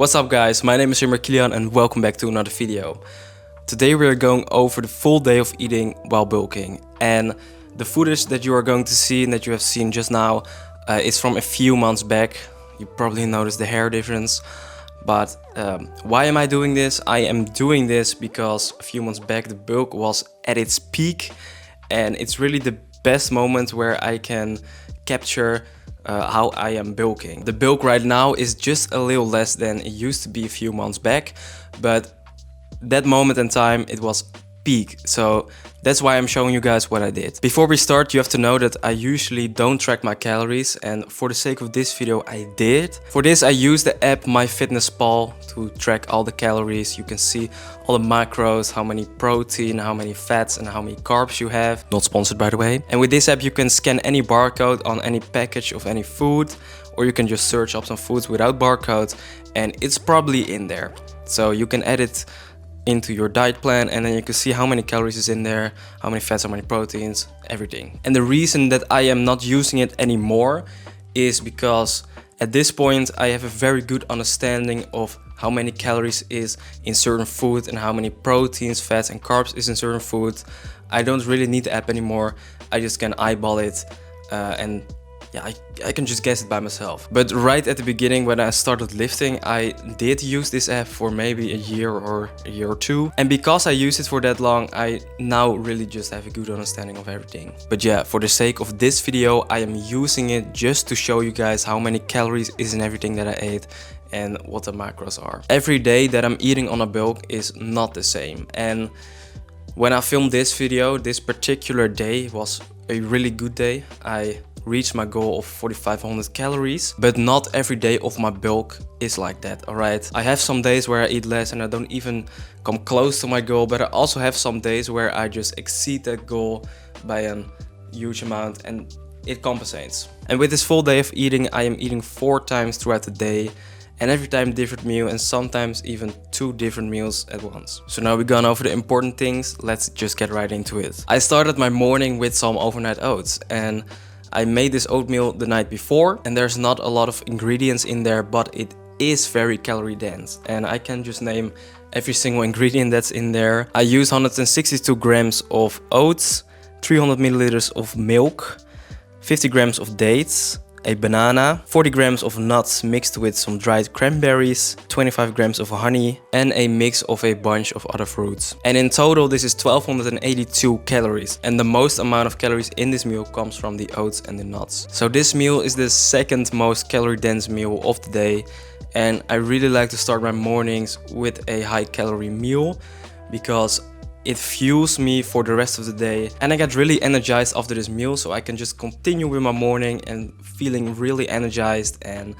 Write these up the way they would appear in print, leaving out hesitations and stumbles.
What's up guys, my name is Kilian and welcome back to another video. Today we are going over the full day of eating while bulking, and the footage that you are going to see and that you have seen just now is from a few months back. You probably noticed the hair difference, but why am I doing this? I am doing this because a few months back the bulk was at its peak, and it's really the best moment where I can capture how I am bulking. The bulk right now is just a little less than it used to be a few months back, but that moment in time it was peak, so that's why I'm showing you guys what I did. Before we start, you have to know that I usually don't track my calories, and for the sake of this video I did. For this I use the app MyFitnessPal to track all the calories. You can see all the macros, how many protein, how many fats and how many carbs you have. Not sponsored by the way. And with this app you can scan any barcode on any package of any food, or you can just search up some foods without barcodes and it's probably in there. So you can add it into your diet plan, and then you can see how many calories is in there, how many fats, how many proteins, everything. And the reason that I am not using it anymore is because at this point I have a very good understanding of how many calories is in certain food and how many proteins, fats and carbs is in certain food. I don't really need the app anymore. I just can eyeball it and yeah, I can just guess it by myself. But right at the beginning when I started lifting, I did use this app for maybe a year or two. And because I used it for that long, I now really just have a good understanding of everything. But yeah, for the sake of this video, I am using it just to show you guys how many calories is in everything that I ate and what the macros are. Every day that I'm eating on a bulk is not the same. And when I filmed this video, this particular day was a really good day. I reached my goal of 4,500 calories, but not every day of my bulk is like that, alright? I have some days where I eat less and I don't even come close to my goal, but I also have some days where I just exceed that goal by a huge amount and it compensates. And with this full day of eating, I am eating 4 times throughout the day, and every time different meal, and sometimes even 2 different meals at once. So now we've gone over the important things, let's just get right into it. I started my morning with some overnight oats, and I made this oatmeal the night before, and there's not a lot of ingredients in there, but it is very calorie dense, and I can just name every single ingredient that's in there. I use 162 grams of oats, 300 milliliters of milk, 50 grams of dates, a banana, 40 grams of nuts mixed with some dried cranberries, 25 grams of honey, and a mix of a bunch of other fruits. And in total this is 1282 calories, and the most amount of calories in this meal comes from the oats and the nuts. So this meal is the second most calorie dense meal of the day, and I really like to start my mornings with a high calorie meal because it fuels me for the rest of the day, and I get really energized after this meal, so I can just continue with my morning and feeling really energized and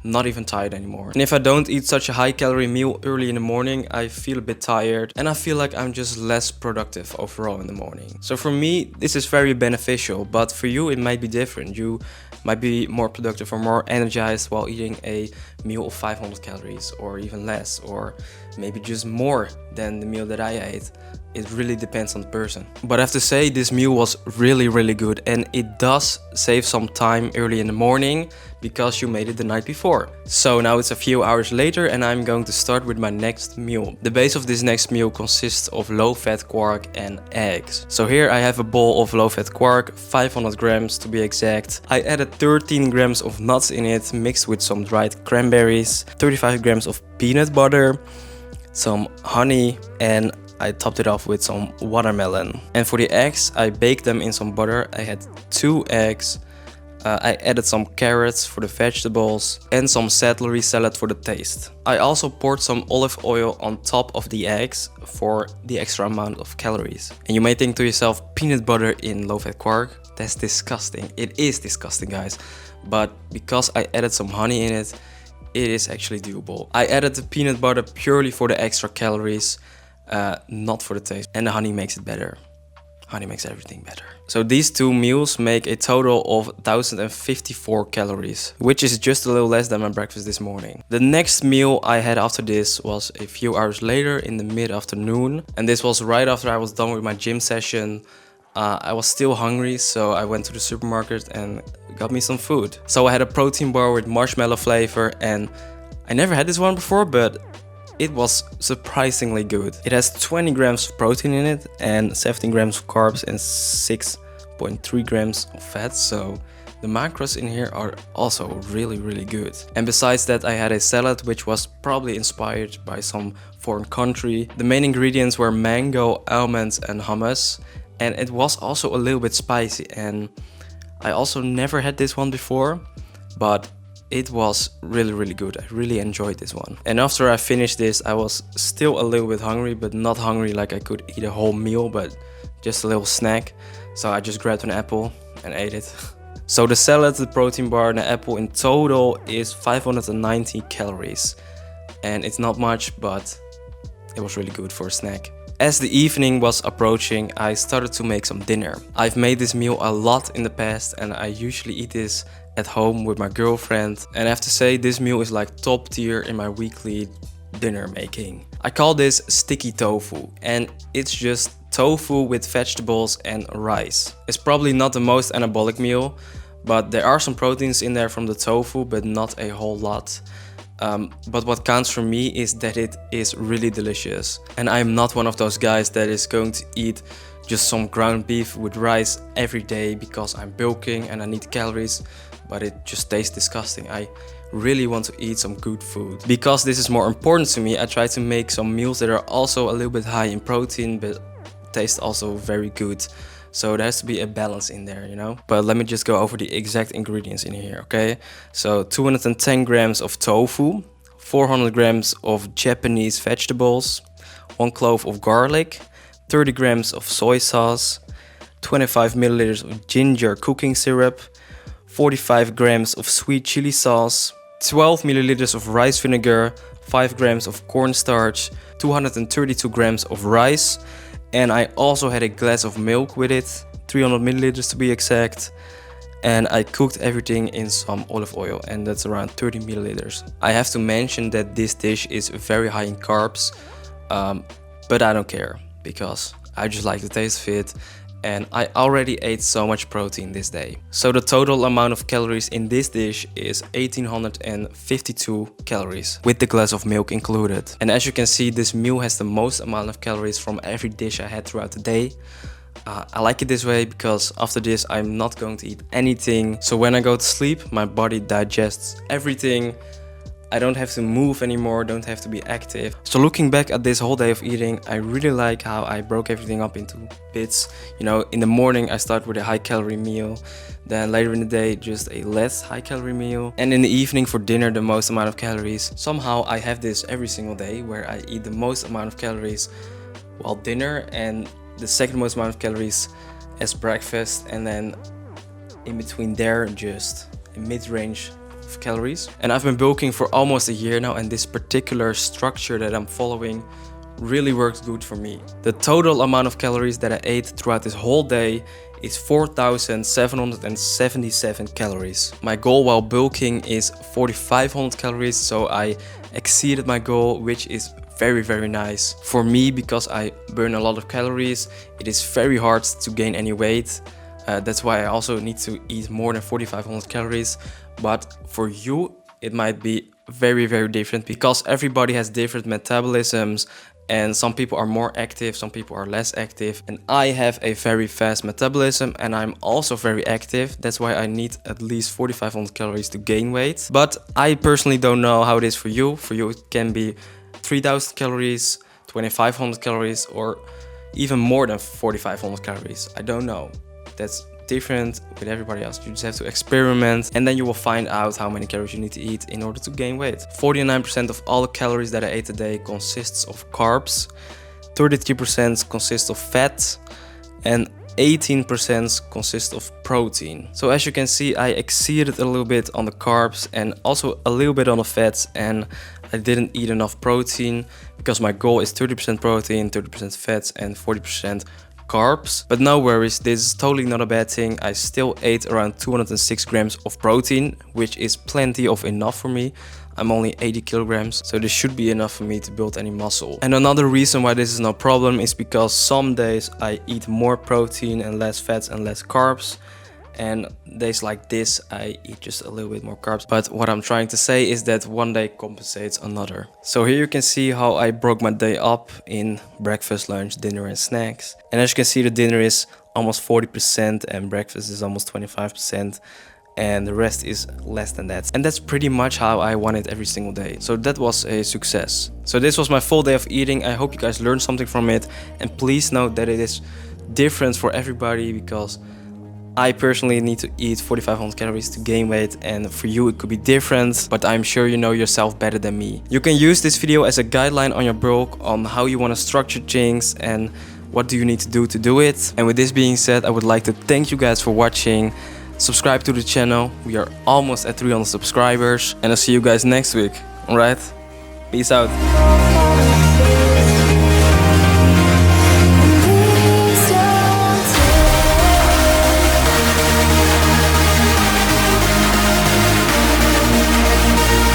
not even tired anymore. And if I don't eat such a high calorie meal early in the morning, I feel a bit tired and I feel like I'm just less productive overall in the morning. So for me this is very beneficial, but for you it might be different. You might be more productive or more energized while eating a meal of 500 calories or even less, or maybe just more than the meal that I ate. It really depends on the person. But I have to say this meal was really good, and it does save some time early in the morning because you made it the night before. So now it's a few hours later and I'm going to start with my next meal. The base of this next meal consists of low-fat quark and eggs. So here I have a bowl of low-fat quark, 500 grams to be exact. I added 13 grams of nuts in it mixed with some dried cranberries, 35 grams of peanut butter, some honey, and I topped it off with some watermelon. And for the eggs, I baked them in some butter. I had 2 eggs. I added some carrots for the vegetables and some celery salad for the taste. I also poured some olive oil on top of the eggs for the extra amount of calories. And you may think to yourself, peanut butter in low-fat quark? That's disgusting. It is disgusting, guys. But because I added some honey in it, it is actually doable. I added the peanut butter purely for the extra calories, not for the taste. And the honey makes it better. Honey makes everything better. So these 2 meals make a total of 1054 calories, which is just a little less than my breakfast this morning. The next meal I had after this was a few hours later in the mid-afternoon, and this was right after I was done with my gym session. I was still hungry, so I went to the supermarket and got me some food. So I had a protein bar with marshmallow flavor, and I never had this one before, but it was surprisingly good. It has 20 grams of protein in it and 17 grams of carbs and 6.3 grams of fat, so the macros in here are also really good. And besides that, I had a salad which was probably inspired by some foreign country. The main ingredients were mango, almonds and hummus, and it was also a little bit spicy, and I also never had this one before, but it was really good. I really enjoyed this one. And after I finished this, I was still a little bit hungry, but not hungry like I could eat a whole meal, but just a little snack. So I just grabbed an apple and ate it. So the salad, the protein bar and the apple in total is 590 calories. And it's not much, but it was really good for a snack. As the evening was approaching, I started to make some dinner. I've made this meal a lot in the past and I usually eat this at home with my girlfriend. And I have to say, this meal is like top tier in my weekly dinner making. I call this sticky tofu, and it's just tofu with vegetables and rice. It's probably not the most anabolic meal, but there are some proteins in there from the tofu, but not a whole lot. But what counts for me is that it is really delicious. And I'm not one of those guys that is going to eat just some ground beef with rice every day because I'm bulking and I need calories, but it just tastes disgusting. I really want to eat some good food. Because this is more important to me, I try to make some meals that are also a little bit high in protein, but taste also very good. So there has to be a balance in there, you know. But let me just go over the exact ingredients in here, okay? So 210 grams of tofu, 400 grams of Japanese vegetables, 1 clove of garlic, 30 grams of soy sauce, 25 milliliters of ginger cooking syrup, 45 grams of sweet chili sauce, 12 milliliters of rice vinegar, 5 grams of cornstarch, 232 grams of rice, and I also had a glass of milk with it, 300 milliliters to be exact. And I cooked everything in some olive oil, and that's around 30 milliliters. I have to mention that this dish is very high in carbs, but I don't care because I just like the taste of it. And I already ate so much protein this day. So the total amount of calories in this dish is 1852 calories, with the glass of milk included. And as you can see, this meal has the most amount of calories from every dish I had throughout the day. I like it this way because after this I'm not going to eat anything. So when I go to sleep, my body digests everything. I don't have to move anymore, don't have to be active. So looking back at this whole day of eating, I really like how I broke everything up into bits. You know, in the morning I start with a high calorie meal, then later in the day just a less high calorie meal, and in the evening for dinner the most amount of calories. Somehow I have this every single day where I eat the most amount of calories while dinner and the second most amount of calories as breakfast, and then in between there just a mid-range of calories. And I've been bulking for almost a year now, and this particular structure that I'm following really works good for me. The total amount of calories that I ate throughout this whole day is 4,777 calories. My goal while bulking is 4,500 calories, so I exceeded my goal, which is very nice for me because I burn a lot of calories. It is very hard to gain any weight. That's why I also need to eat more than 4,500 calories. But for you, it might be very different because everybody has different metabolisms, and some people are more active, some people are less active. And I have a very fast metabolism and I'm also very active. That's why I need at least 4,500 calories to gain weight. But I personally don't know how it is for you. For you, it can be 3,000 calories, 2,500 calories, or even more than 4,500 calories. I don't know. That's different with everybody else. You just have to experiment, and then you will find out how many calories you need to eat in order to gain weight. 49% of all the calories that I ate today consists of carbs, 33% consists of fat, and 18% consists of protein. So as you can see, I exceeded a little bit on the carbs and also a little bit on the fats, and I didn't eat enough protein because my goal is 30% protein, 30% fats, and 40% carbs. But no worries, this is totally not a bad thing. I still ate around 206 grams of protein, which is plenty of enough for me. I'm only 80 kilograms, so this should be enough for me to build any muscle. And another reason why this is no problem is because some days I eat more protein and less fats and less carbs, and days like this I eat just a little bit more carbs. But what I'm trying to say is that one day compensates another. So here you can see how I broke my day up in breakfast, lunch, dinner and snacks. And as you can see, the dinner is almost 40% and breakfast is almost 25%. And the rest is less than that. And that's pretty much how I want it every single day. So that was a success. So this was my full day of eating. I hope you guys learned something from it. And please note that it is different for everybody, because I personally need to eat 4,500 calories to gain weight, and for you it could be different, but I'm sure you know yourself better than me. You can use this video as a guideline on your bulk, on how you want to structure things and what do you need to do it. And with this being said, I would like to thank you guys for watching. Subscribe to the channel. We are almost at 300 subscribers, and I'll see you guys next week. Alright? Peace out.